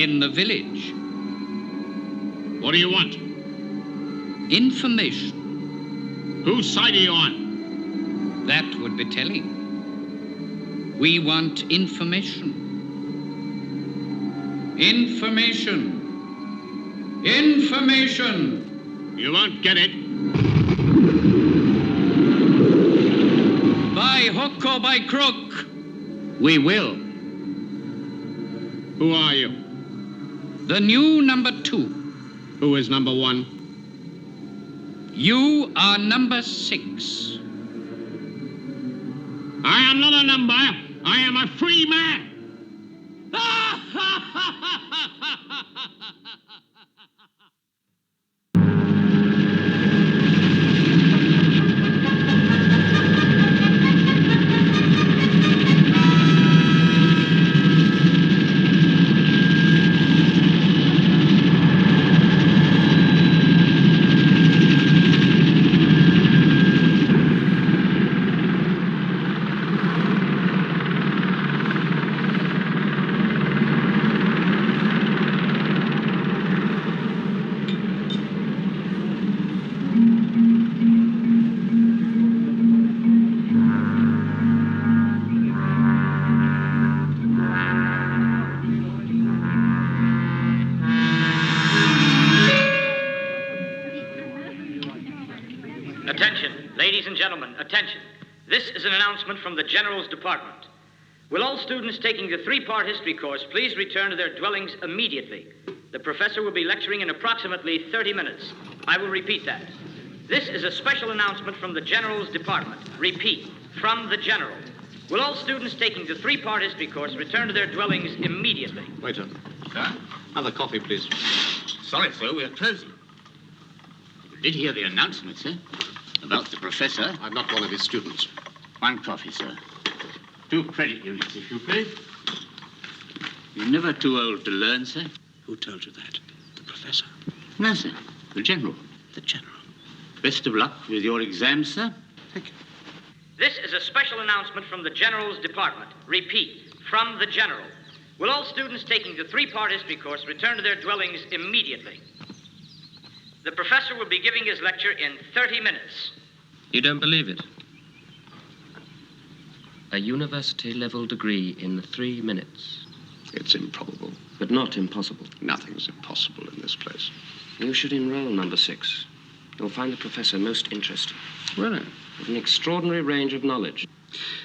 in the village. What do you want? Information. Whose side are you on? That would be telling. We want information. Information. Information. You won't get it. By hook or by crook, we will. Who are you? The new number 2. Who is number 1? You are number 6. I am not a number. I am a free man. Attention, ladies and gentlemen, attention. This is an announcement from the General's Department. Will all students taking the 3-part history course please return to their dwellings immediately? The professor will be lecturing in approximately 30 minutes. I will repeat that. This is a special announcement from the General's Department. Repeat, from the General. Will all students taking the 3-part history course return to their dwellings immediately? Waiter. Sir? Another coffee, please. Sorry, sir, we are closing. You did hear the announcement, sir? About the professor. I'm not one of his students. 1 coffee, sir. 2 credit units, if you please. You're never too old to learn, sir. Who told you that? The professor? No, sir. The General. The general. Best of luck with your exams, sir. Thank you. This is a special announcement from the General's Department. Repeat, from the General. Will all students taking the 3-part history course return to their dwellings immediately? The professor will be giving his lecture in 30 minutes. You don't believe it? A university-level degree in 3 minutes. It's improbable. But not impossible. Nothing's impossible in this place. You should enroll, number 6. You'll find the professor most interesting. Really? With an extraordinary range of knowledge.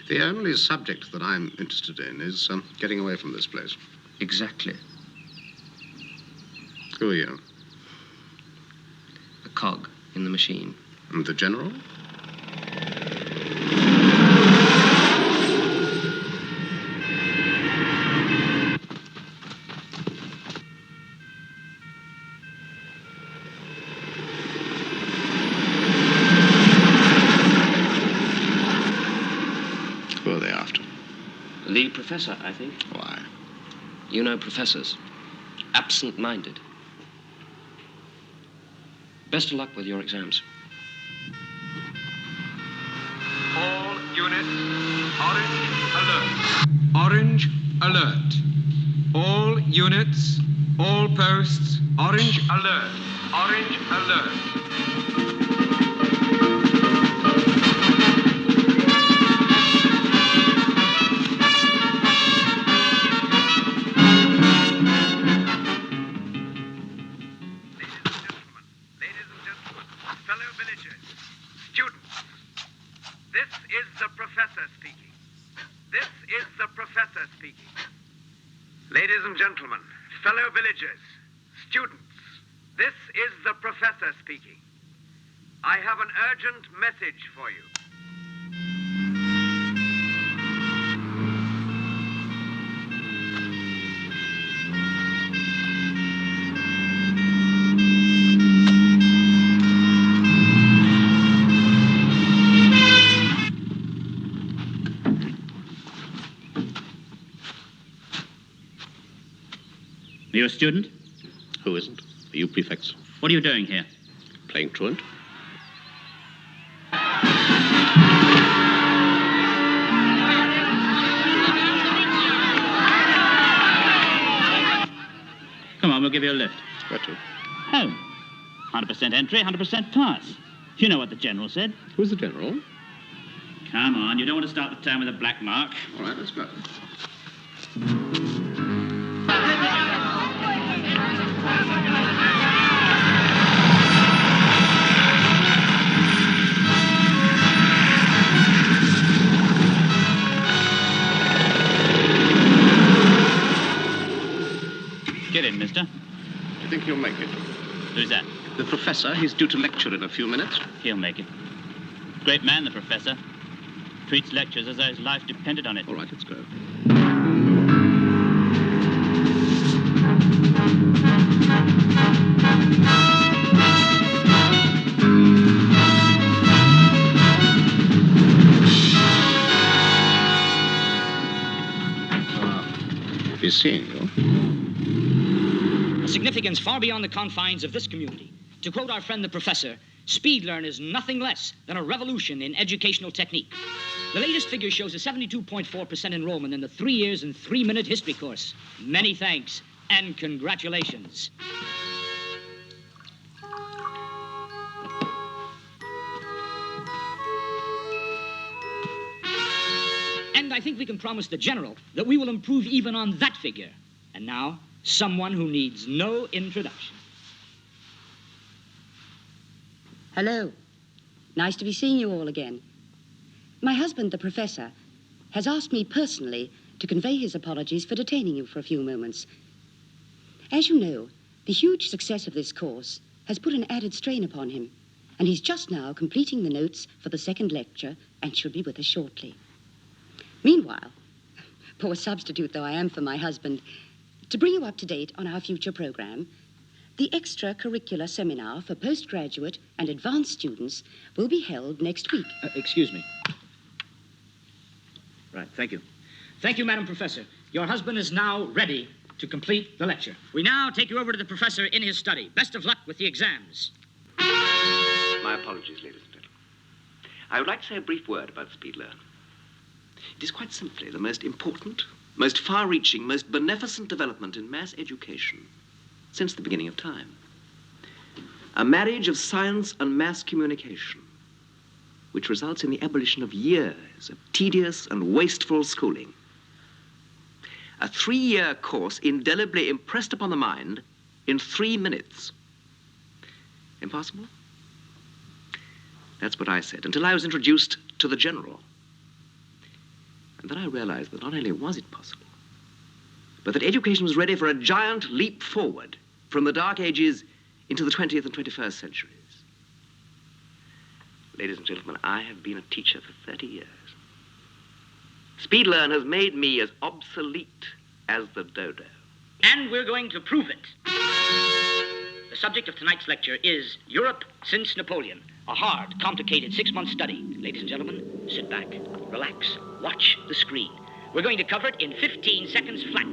The only subject that I'm interested in is getting away from this place. Exactly. Who are you? A cog in the machine. And the general? Who are they after? The professor, I think. Why? You know professors. Absent-minded. Best of luck with your exams. All units, orange alert. Orange alert. All units, all posts, orange alert. Orange alert. Fellow villagers, students, this is the professor speaking. This is the professor speaking. Ladies and gentlemen, fellow villagers, students, this is the professor speaking. I have an urgent message for you. Are you a student? Who isn't? Are you prefects? What are you doing here? Playing truant? give you a lift. Where to? Home. 100% entry, 100% pass. You know what the General said. Who's the General? Come on, you don't want to start the term with a black mark. All right, let's go. Get in, mister. Do you think he'll make it? Who's that? The professor. He's due to lecture in a few minutes. He'll make it. Great man, the professor. Treats lectures as though his life depended on it. All right, let's go. He's seeing you. A significance far beyond the confines of this community. To quote our friend the professor, SpeedLearn is nothing less than a revolution in educational technique. The latest figure shows a 72.4% enrollment in the 3 years and 3-minute history course. Many thanks and congratulations. And I think we can promise the General that we will improve even on that figure. And now, someone who needs no introduction. Hello. Nice to be seeing you all again. My husband, the professor, has asked me personally to convey his apologies for detaining you for a few moments. As you know, the huge success of this course has put an added strain upon him, and he's just now completing the notes for the second lecture and should be with us shortly. Meanwhile, poor substitute though I am for my husband, to bring you up to date on our future program, the extracurricular seminar for postgraduate and advanced students will be held next week. Excuse me. Right, thank you. Thank you, Madam Professor. Your husband is now ready to complete the lecture. We now take you over to the professor in his study. Best of luck with the exams. My apologies, ladies and gentlemen. I would like to say a brief word about SpeedLearn. It is quite simply the most important, most far-reaching, most beneficent development in mass education since the beginning of time. A marriage of science and mass communication, which results in the abolition of years of tedious and wasteful schooling. A 3-year course indelibly impressed upon the mind in 3 minutes. Impossible? That's what I said, until I was introduced to the General. And then I realized that not only was it possible, but that education was ready for a giant leap forward from the Dark Ages into the 20th and 21st centuries. Ladies and gentlemen, I have been a teacher for 30 years. SpeedLearn has made me as obsolete as the dodo. And we're going to prove it. The subject of tonight's lecture is Europe since Napoleon, a hard, complicated 6-month study. Ladies and gentlemen, sit back, relax, watch the screen. We're going to cover it in 15 seconds flat.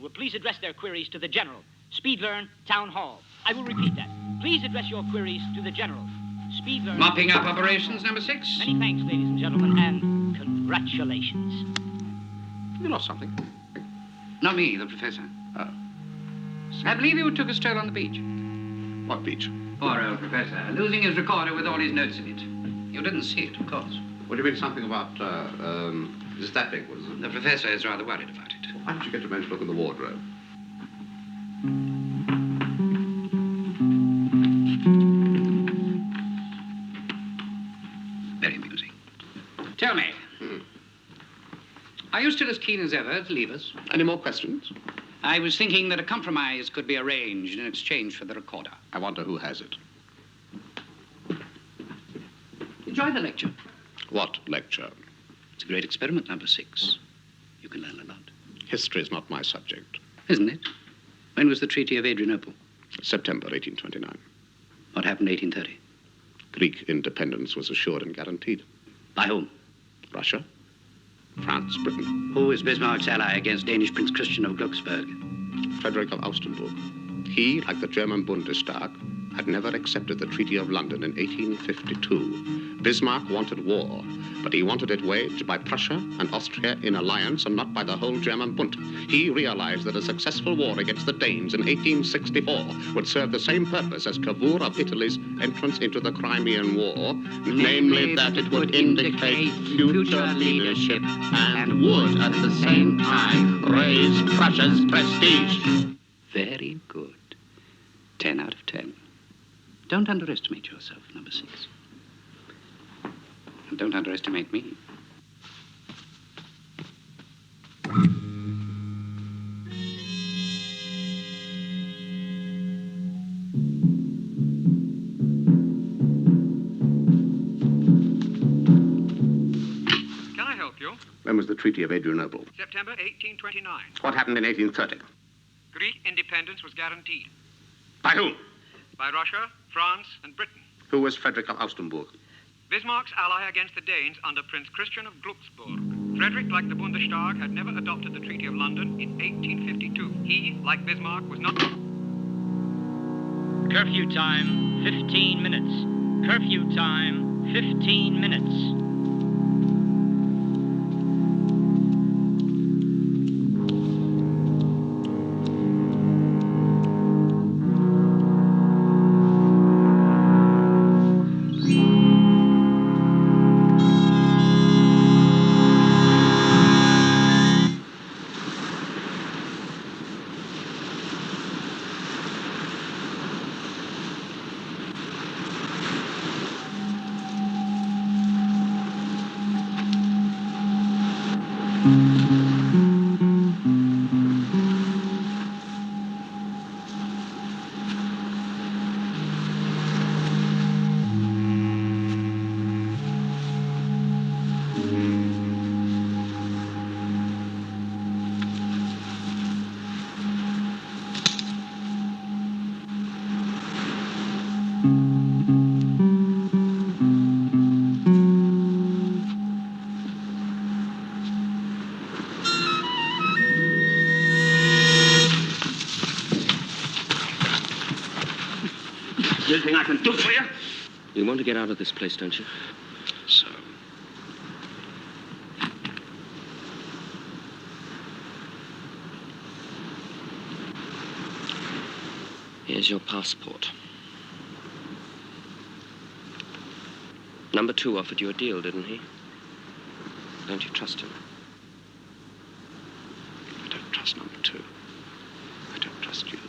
Will please address their queries to the General, SpeedLearn, Town Hall. I will repeat that. Please address your queries to the General, SpeedLearn... Mopping up operations, number 6. Many thanks, ladies and gentlemen, and congratulations. You lost something? Not me, the professor. Oh. I believe you took a stroll on the beach. What beach? Poor old professor, losing his recorder with all his notes in it. You didn't see it, of course. What do you mean, something about, is that big, was it? The professor is rather worried about it. Why don't you get your men to look in the wardrobe? Very amusing. Tell me, are you still as keen as ever to leave us? Any more questions? I was thinking that a compromise could be arranged in exchange for the recorder. I wonder who has it. enjoy the lecture. What lecture? It's a great experiment, number 6. You can learn a lot. History is not my subject. Isn't it? When was the Treaty of Adrianople? September 1829. What happened in 1830? Greek independence was assured and guaranteed. By whom? Russia, France, Britain. Who is Bismarck's ally against Danish Prince Christian of Glucksburg? Frederick of Augustenburg. He, like the German Bundestag, had never accepted the Treaty of London in 1852. Bismarck wanted war, but he wanted it waged by Prussia and Austria in alliance and not by the whole German Bund. He realized that a successful war against the Danes in 1864 would serve the same purpose as Cavour of Italy's entrance into the Crimean War, namely that it would indicate future leadership and would at the same time raise Prussia's prestige. Very good. 10 out of 10. Don't underestimate yourself, number 6. And don't underestimate me. Can I help you? When was the Treaty of Adrianople? September 1829. What happened in 1830? Greek independence was guaranteed. By whom? By Russia, France, and Britain. Who was Frederick of Augustenburg? Bismarck's ally against the Danes under Prince Christian of Glucksburg. Frederick, like the Bundestag, had never adopted the Treaty of London in 1852. He, like Bismarck, was not... Curfew time, 15 minutes. Curfew time, 15 minutes. Anything I can do for you? You want to get out of this place, don't you? So. Here's your passport. Number 2 offered you a deal, didn't he? Don't you trust him? I don't trust number 2. I don't trust you.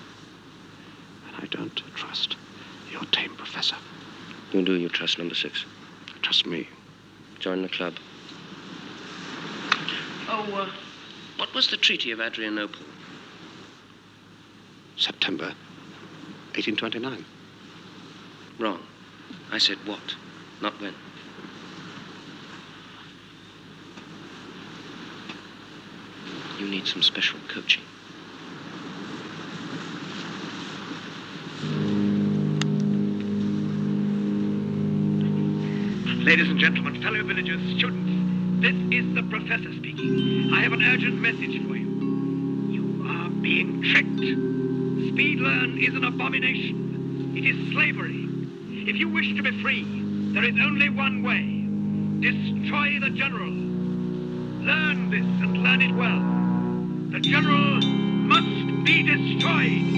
And I don't trust your tame professor. Who do you trust, number 6? Trust me. Join the club. Oh, what was the Treaty of Adrianople? September 1829. Wrong. I said what, not when. You need some special coaching. Ladies and gentlemen, fellow villagers, students, this is the professor speaking. I have an urgent message for you. You are being tricked. Speedlearn is an abomination. It is slavery. If you wish to be free, there is only one way. Destroy the general. Learn this and learn it well. The general must be destroyed.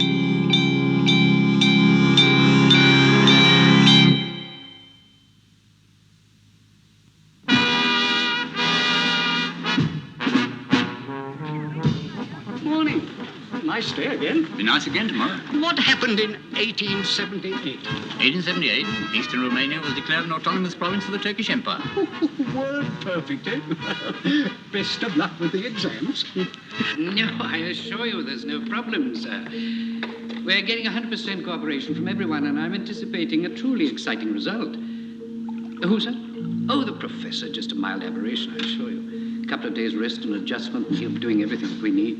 Nice day again. Be nice again tomorrow. What happened in 1878? 1878, Eastern Romania was declared an autonomous province of the Turkish Empire. Word perfect, eh? Best of luck with the exams. No, I assure you there's no problem, sir. We're getting 100% cooperation from everyone, and I'm anticipating a truly exciting result. Who, sir? Oh, the professor, just a mild aberration, I assure you. A couple of days' rest and adjustment, and he'll be doing everything that we need.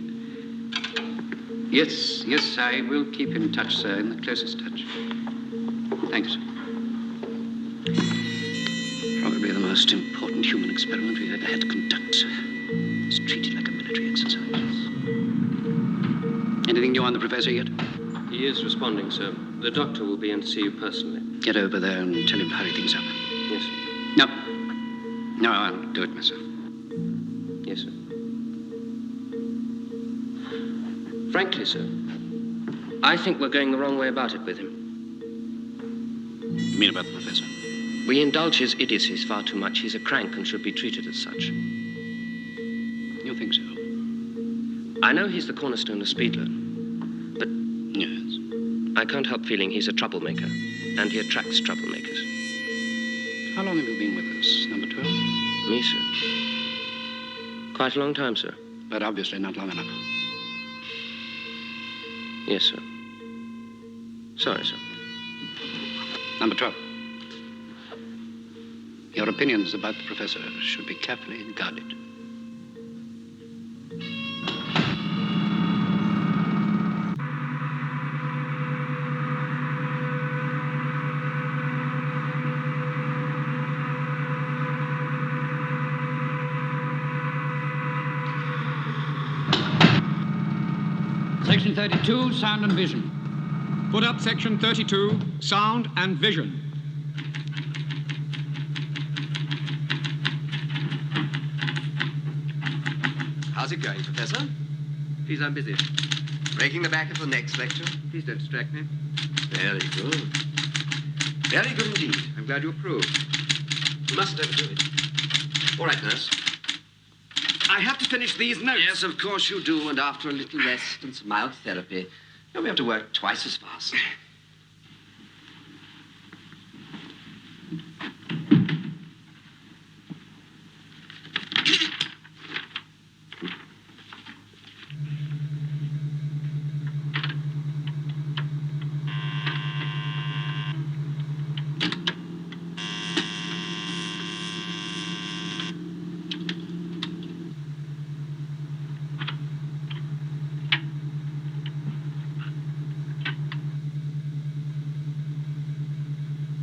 Yes, I will keep in touch, sir, in the closest touch. Thanks. Probably the most important human experiment we've ever had to conduct, sir. It's treated like a military exercise. Anything new on the professor yet? He is responding, sir. The doctor will be in to see you personally. Get over there and tell him to hurry things up. Yes, sir. No, I'll do it myself. Yes, sir. Frankly, sir, I think we're going the wrong way about it with him. You mean about the professor? We indulge his idiocies far too much. He's a crank and should be treated as such. You think so? I know he's the cornerstone of Speedlearn, but yes, I can't help feeling he's a troublemaker, and he attracts troublemakers. How long have you been with us, number 12? Me, sir? Quite a long time, sir. But obviously not long enough. Yes, sir. Sorry, sir. Number 12. Your opinions about the professor should be carefully guarded. Section 32, sound and vision. Put up Section 32, sound and vision. How's it going, Professor? Please, I'm busy. Breaking the back of the next lecture? Please don't distract me. Very good. Very good indeed. I'm glad you approve. You mustn't overdo it. All right, nurse. I have to finish these notes. Yes, of course you do. And after a little rest and some mild therapy, you'll be able to work twice as fast.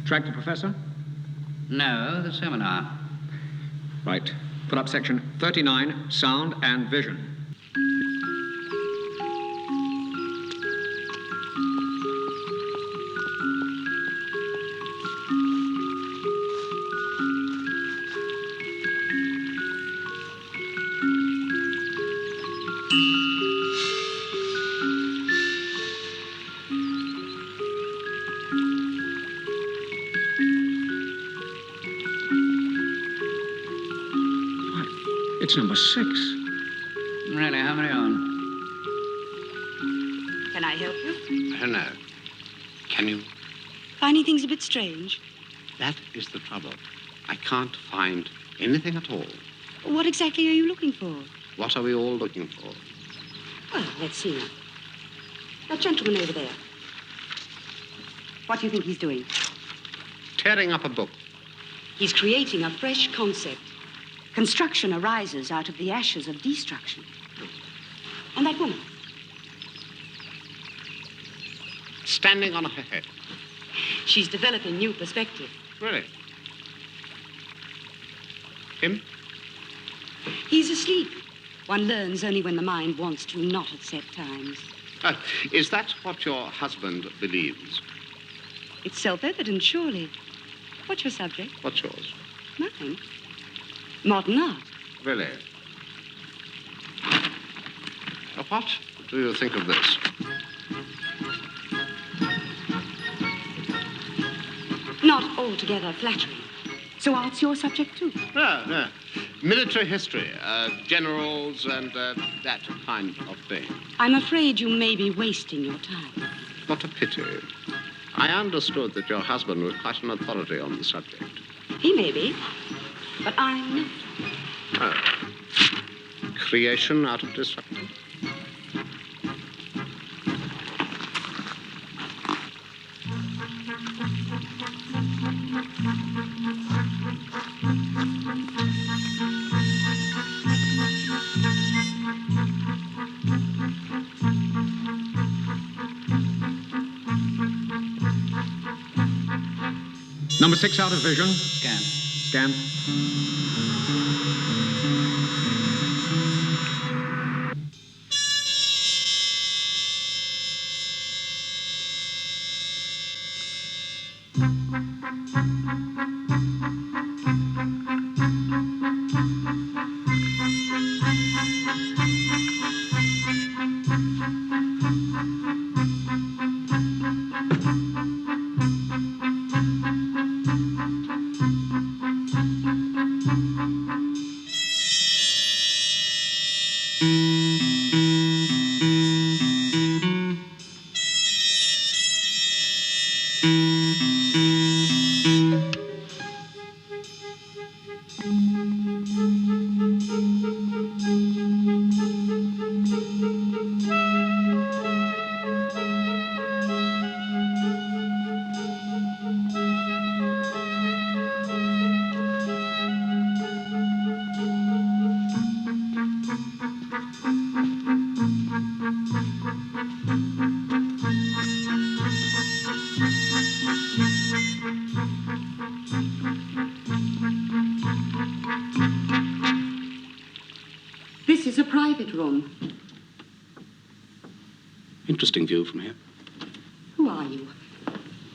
Track the professor? No, the seminar. Right. Put up Section 39, sound and vision. It's number 6. Really, how many on? Can I help you? I don't know. Can you? Finding things a bit strange? That is the trouble. I can't find anything at all. What exactly are you looking for? What are we all looking for? Well, let's see. That gentleman over there. What do you think he's doing? Tearing up a book. He's creating a fresh concept. Construction arises out of the ashes of destruction. And that woman? Standing on her head. She's developing new perspective. Really? Him? He's asleep. One learns only when the mind wants to, not at set times. Is that what your husband believes? It's self-evident, surely. What's your subject? What's yours? Mine. Modern art. Really? What do you think of this? Not altogether flattering. So art's your subject, too? No. Military history, generals and that kind of thing. I'm afraid you may be wasting your time. What a pity. I understood that your husband was quite an authority on the subject. He may be, but I'm not. Oh. Creation out of destruction. Number 6 out of vision. Scan. Scan. This is a private room. Interesting view from here. Who are you?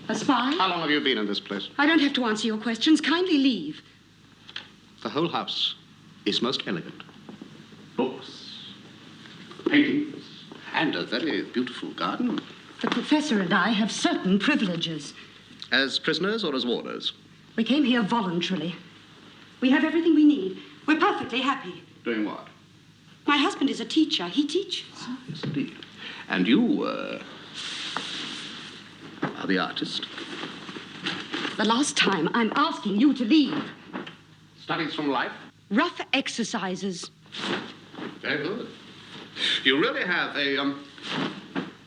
A spy? How long have you been in this place? I don't have to answer your questions. Kindly leave. The whole house is most elegant. Books, paintings, and a very beautiful garden. The professor and I have certain privileges. As prisoners or as warders? We came here voluntarily. We have everything we need. We're perfectly happy. Doing what? My husband is a teacher. He teaches. Yes, indeed. And you, are the artist? The last time, I'm asking you to leave. Studies from life? Rough exercises. Very good. You really have a,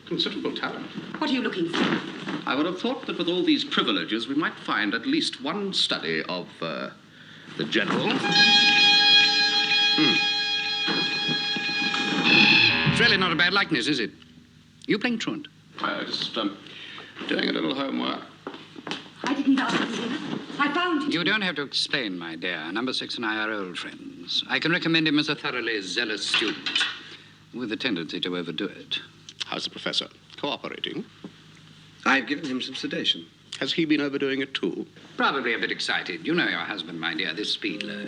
considerable talent. What are you looking for? I would have thought that with all these privileges, we might find at least one study of, the general. It's really not a bad likeness, is it? You playing truant? Just, doing a little homework. I didn't ask you here. I found him. You don't have to explain, my dear. Number 6 and I are old friends. I can recommend him as a thoroughly zealous student, with a tendency to overdo it. How's the professor? Cooperating? I've given him some sedation. Has he been overdoing it too? Probably a bit excited. You know your husband, my dear, this Speedler.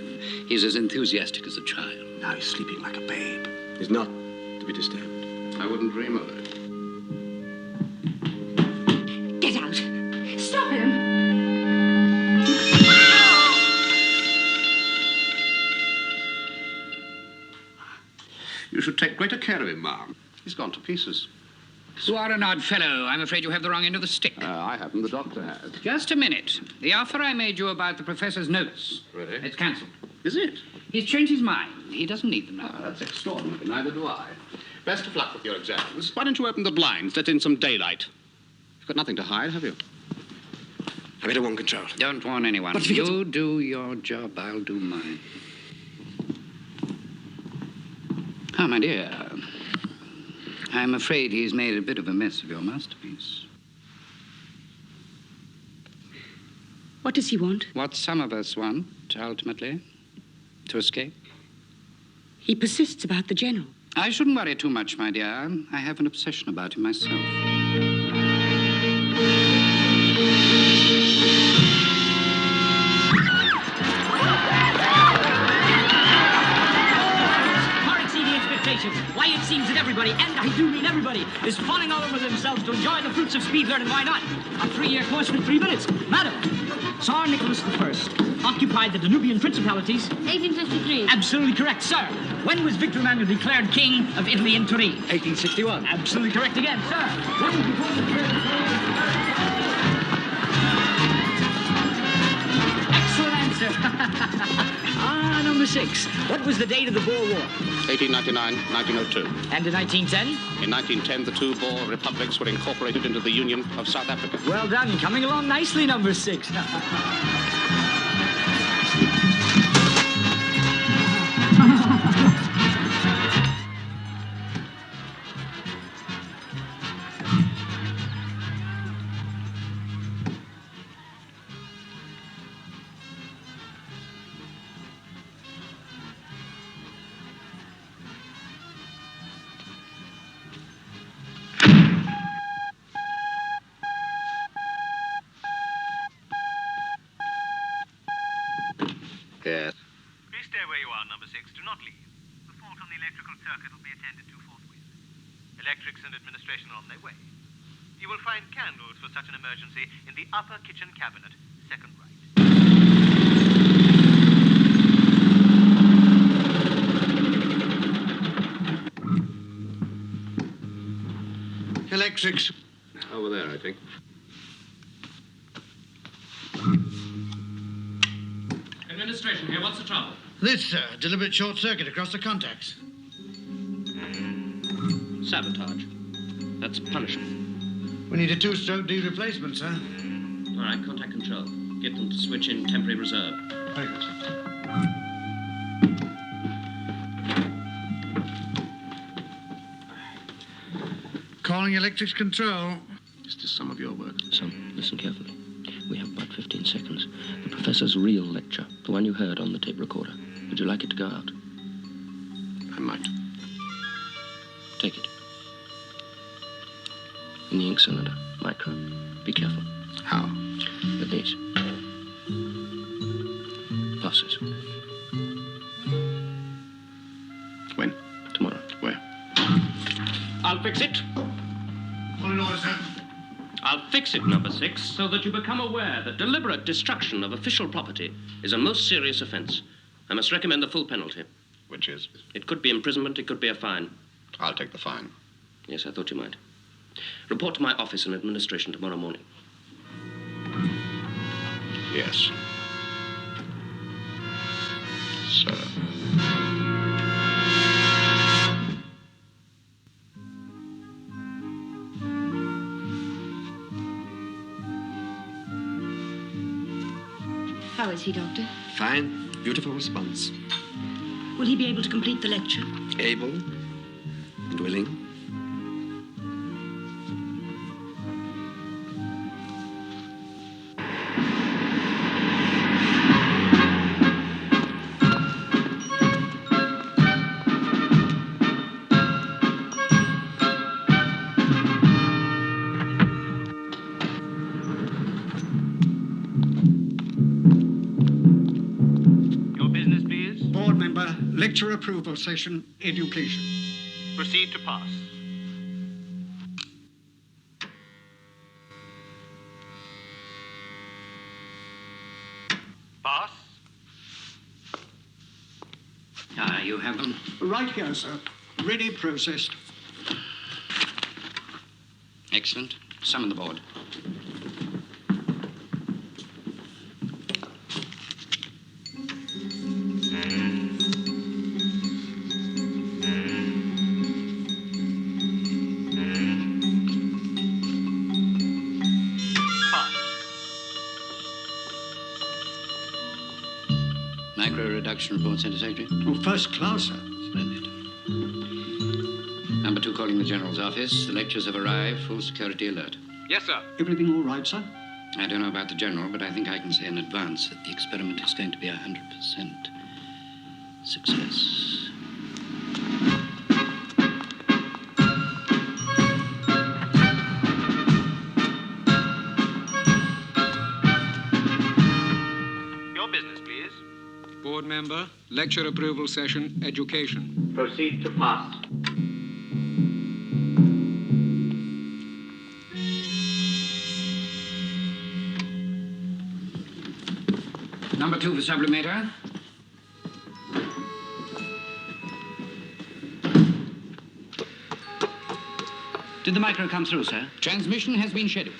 He's as enthusiastic as a child. Now he's sleeping like a babe. He's not to be disturbed. I wouldn't dream of it. Get out. Stop him. You should take greater care of him, ma'am. He's gone to pieces. You are an odd fellow. I'm afraid you have the wrong end of the stick. I haven't. The doctor has. Just a minute. The offer I made you about the professor's notes. Really? It's cancelled. Is it? He's changed his mind. He doesn't need them now. That's extraordinary. Neither do I. Best of luck with your exams. Why don't you open the blinds, let in some daylight? You've got nothing to hide, have you? I better warn control. Don't warn anyone. But if he gets- You do your job, I'll do mine. Oh, my dear. I'm afraid he's made a bit of a mess of your masterpiece. What does he want? What some of us want, ultimately, to escape. He persists about the general. I shouldn't worry too much, my dear. I have an obsession about him myself. Far exceeding expectations. Why, it seems that everybody, and I do mean everybody, is falling all over themselves to enjoy the fruits of speed learning. Why not? A 3-year course for 3 minutes. Madam, Tsar Nicholas I occupied the Danubian principalities. 1853. Absolutely correct, sir. When was Victor Emmanuel declared king of Italy and Turin? 1861. Absolutely correct again, sir. When was Excellent answer. Number 6. What was the date of the Boer War? 1899, 1902. And in 1910? In 1910, the two Boer republics were incorporated into the Union of South Africa. Well done. Coming along nicely, number 6. circuit will be attended to forthwith. Electrics and administration are on their way. You will find candles for such an emergency in the upper kitchen cabinet, second right. Electrics. Over there, I think. Administration here, what's the trouble? This, sir. Deliberate short circuit across the contacts. Sabotage. That's punishable. We need a two-stroke D replacement, sir. All right, contact control. Get them to switch in temporary reserve. Very good, sir. Calling electrics control. Is this some of your work? Son, listen carefully. We have about 15 seconds. The professor's real lecture, the one you heard on the tape recorder. Would you like it to go out? I might. Take it. In the ink cylinder. Micro. Be careful. How? With these. Passes. When? Tomorrow. Where? I'll fix it. All in order, sir. I'll fix it, number 6, so that you become aware that deliberate destruction of official property is a most serious offense. I must recommend the full penalty. Which is? It could be imprisonment, it could be a fine. I'll take the fine. Yes, I thought you might. Report to my office in administration tomorrow morning. Yes. Sir. How is he, Doctor? Fine. Beautiful response. Will he be able to complete the lecture? Able and willing. Lecture approval session, education. Proceed to pass. Pass. Ah, you have them? Right here, sir. Ready, processed. Excellent. Summon the board. Micro-reduction report, Centre Secretary. Oh, first class, sir. Splendid. Number 2 calling the General's office. The lectures have arrived. Full security alert. Yes, sir. Everything all right, sir? I don't know about the General, but I think I can say in advance that the experiment is going to be 100% success. Board member, lecture approval session, education. Proceed to pass. Number 2 for sublimator. Did the micro come through, sir? Transmission has been scheduled.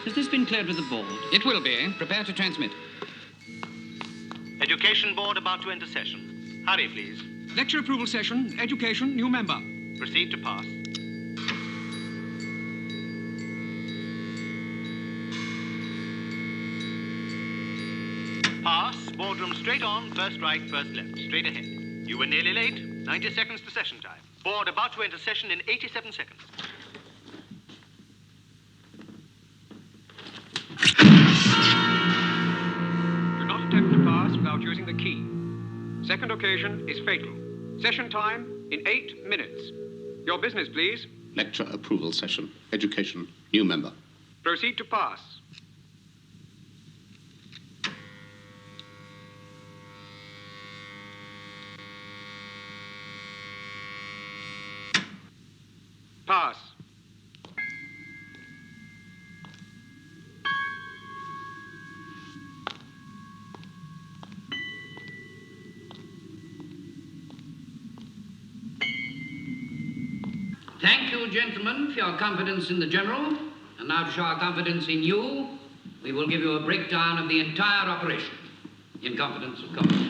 Has this been cleared with the board? It will be. Prepare to transmit. Education board about to enter session. Hurry, please. Lecture approval session, education, new member. Proceed to pass. Pass, boardroom straight on, first right, first left, straight ahead. You were nearly late. 90 seconds to session time. Board about to enter session in 87 seconds. Do not attempt to pass without using the key. Second occasion is fatal. Session time in 8 minutes. Your business, please. Lecture approval session. Education. New member. Proceed to pass. pass. Thank you, gentlemen, for your confidence in the General. And now to show our confidence in you, we will give you a breakdown of the entire operation. In confidence, of course.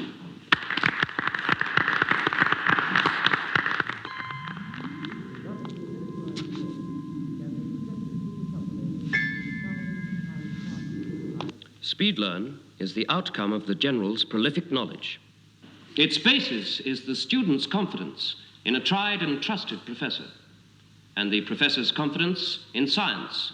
SpeedLearn is the outcome of the General's prolific knowledge. Its basis is the student's confidence in a tried and trusted professor, and the professor's confidence in science.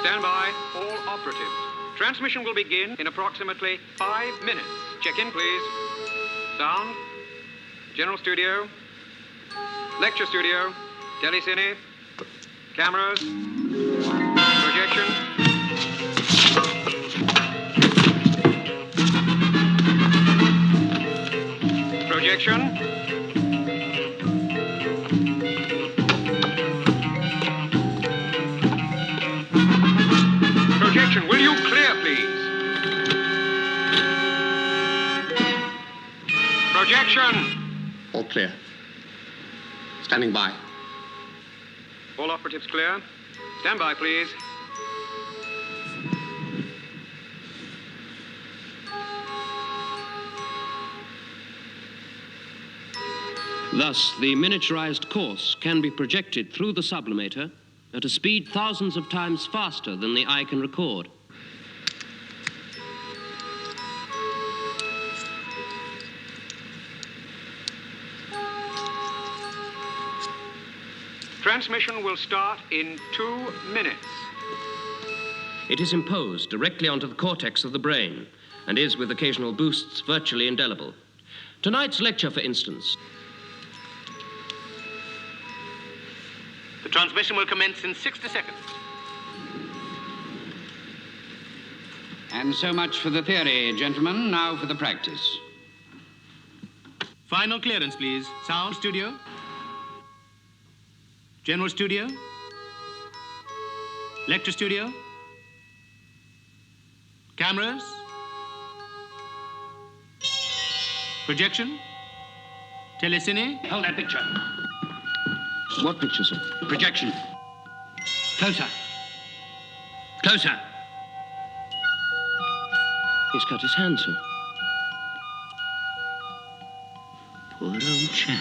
Stand by, all operatives. Transmission will begin in approximately 5 minutes. Check in, please. Sound. General studio. Lecture studio. Telecine. Cameras. Projection. Projection. Projection, will you clear, please? Projection. All clear. Standing by. All operatives clear. Stand by, please. Thus, the miniaturized course can be projected through the sublimator at a speed thousands of times faster than the eye can record. Transmission will start in 2 minutes. It is imposed directly onto the cortex of the brain and is, with occasional boosts, virtually indelible. Tonight's lecture, for instance. The transmission will commence in 60 seconds. And so much for the theory, gentlemen. Now for the practice. Final clearance, please. Sound studio. General studio. Lecture studio. Cameras. Projection. Telecine. Hold that picture. What picture, sir? Projection. Closer. Closer. He's cut his hand, sir. Poor old chap.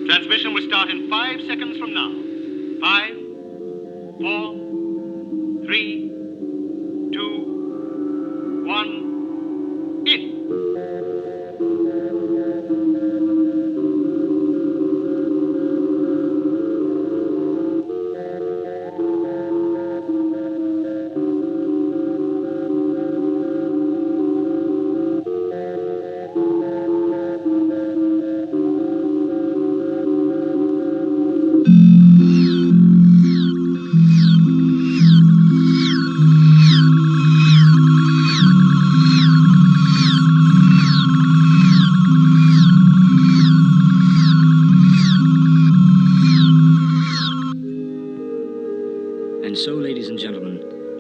Transmission will start in 5 seconds from now. 5, 4, 3, 2, 1, in.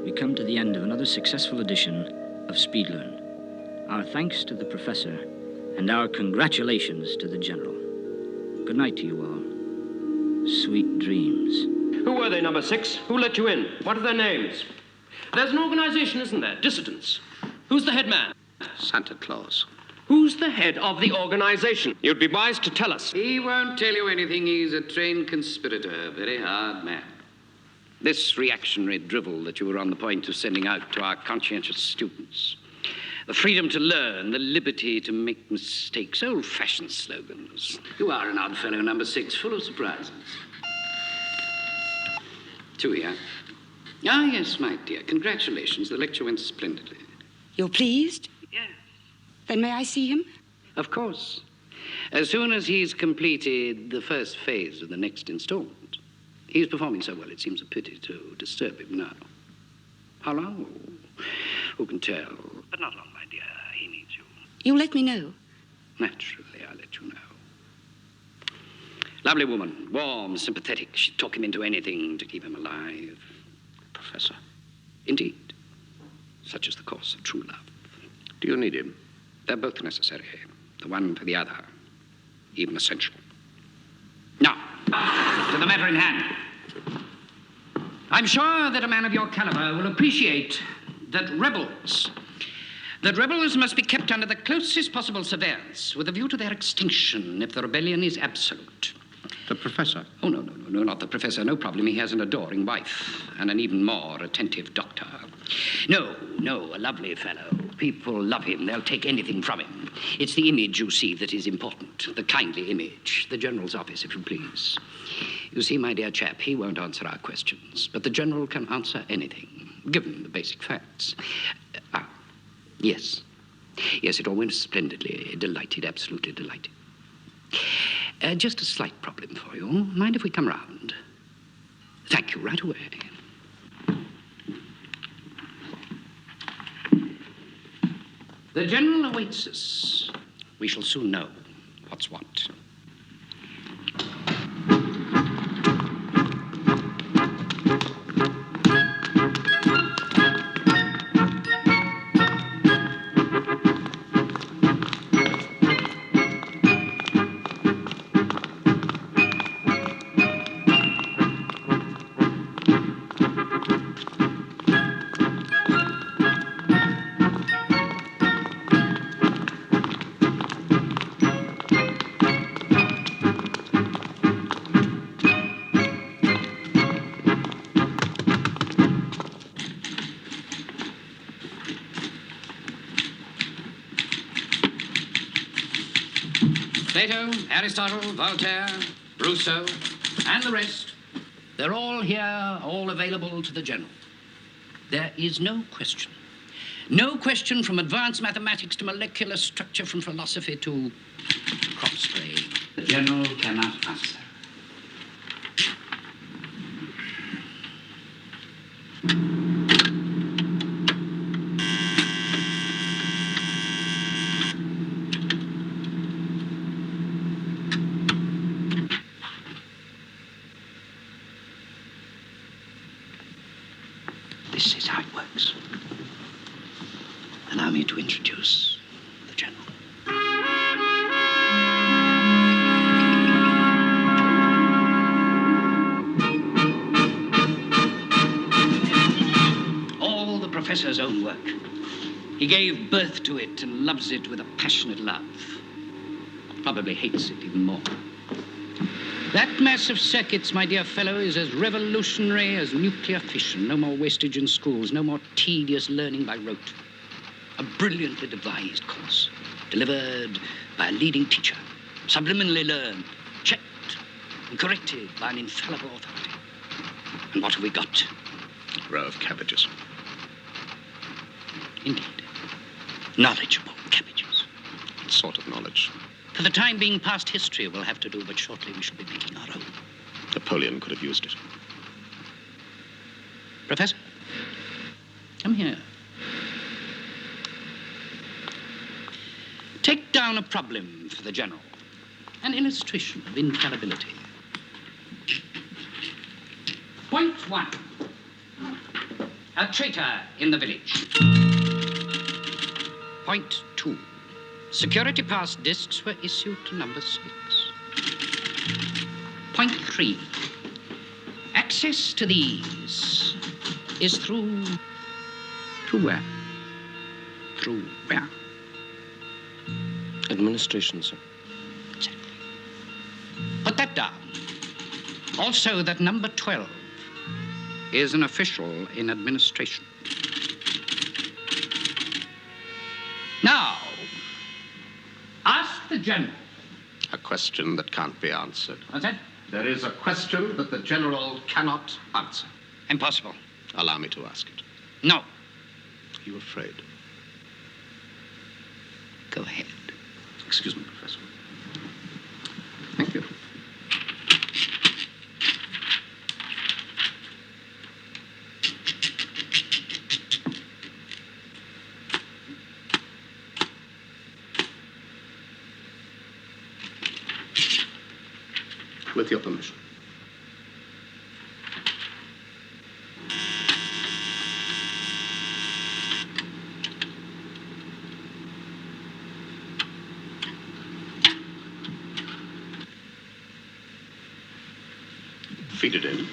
we come to the end of another successful edition of SpeedLearn. Our thanks to the professor and our congratulations to the general. Good night to you all. Sweet dreams. Who were they, number 6? Who let you in? What are their names? There's an organization, isn't there? Dissidents. Who's the head man? Santa Claus. Who's the head of the organization? You'd be wise to tell us. He won't tell you anything. He's a trained conspirator, a very hard man. This reactionary drivel that you were on the point of sending out to our conscientious students. The freedom to learn, the liberty to make mistakes, old-fashioned slogans. You are an odd fellow, number 6, full of surprises. Tui, huh? Ah, yes, my dear. Congratulations. The lecture went splendidly. You're pleased? Yes. Then may I see him? Of course. As soon as he's completed the first phase of the next installment. He's performing so well, it seems a pity to disturb him now. How long? Who can tell? But not long, my dear. He needs you. You'll let me know. Naturally, I'll let you know. Lovely woman. Warm, sympathetic. She'd talk him into anything to keep him alive. Professor. Indeed. Such is the course of true love. Do you need him? They're both necessary. The one for the other. Even essential. Now, to the matter in hand. I'm sure that a man of your caliber will appreciate that rebels must be kept under the closest possible surveillance with a view to their extinction if the rebellion is absolute. The professor? Oh, no, not the professor. No problem. He has an adoring wife and an even more attentive doctor. No, a lovely fellow. People love him. They'll take anything from him. It's the image, you see, that is important. The kindly image. The General's office, if you please. You see, my dear chap, he won't answer our questions, but the General can answer anything, given the basic facts. Yes. Yes, it all went splendidly. Delighted, absolutely delighted. Just a slight problem for you. Mind if we come round? Thank you, right away. The General awaits us. We shall soon know what's what. Plato, Aristotle, Voltaire, Rousseau, and the rest, they're all here, all available to the General. There is no question. No question from advanced mathematics to molecular structure, from philosophy to crop spraying. The General cannot answer. This is how it works. Allow me to introduce the General. All the professor's own work. He gave birth to it and loves it with a passionate love. Probably hates it even more. That mass of circuits, my dear fellow, is as revolutionary as nuclear fission. No more wastage in schools, no more tedious learning by rote. A brilliantly devised course, delivered by a leading teacher, subliminally learned, checked, and corrected by an infallible authority. And what have we got? A row of cabbages. Indeed. Knowledgeable cabbages. What sort of knowledge? For the time being, past history will have to do, but shortly we shall be making our own. Napoleon could have used it. Professor, come here. Take down a problem for the General. An illustration of infallibility. Point 1. A traitor in the village. Point 2. Security pass discs were issued to number 6. Point 3. Access to these is through... Through where? Through where? Administration, sir. Exactly. Put that down. Also that number 12 is an official in administration. Now, ask the general. A question that can't be answered. What's that? There is a question that the general cannot answer. Impossible. Allow me to ask it. No. Are you afraid? Go ahead. Excuse me, Professor. Thank you. With your permission. Feed it in.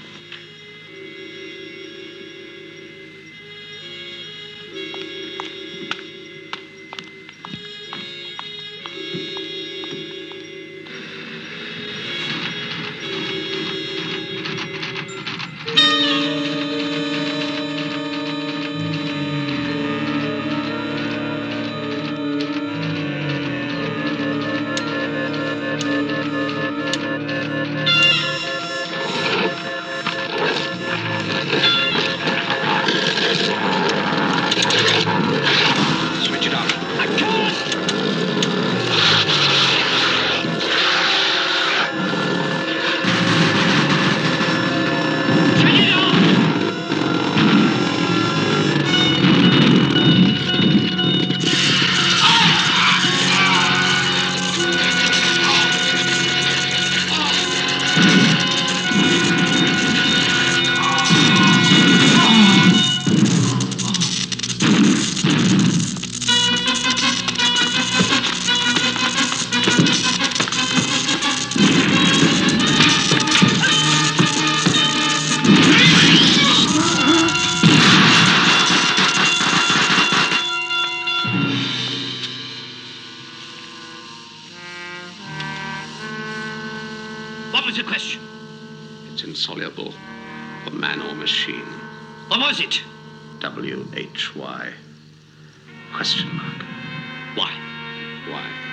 What was the question? It's insoluble for man or machine. What was it? W-H-Y. Question mark. Why? Why?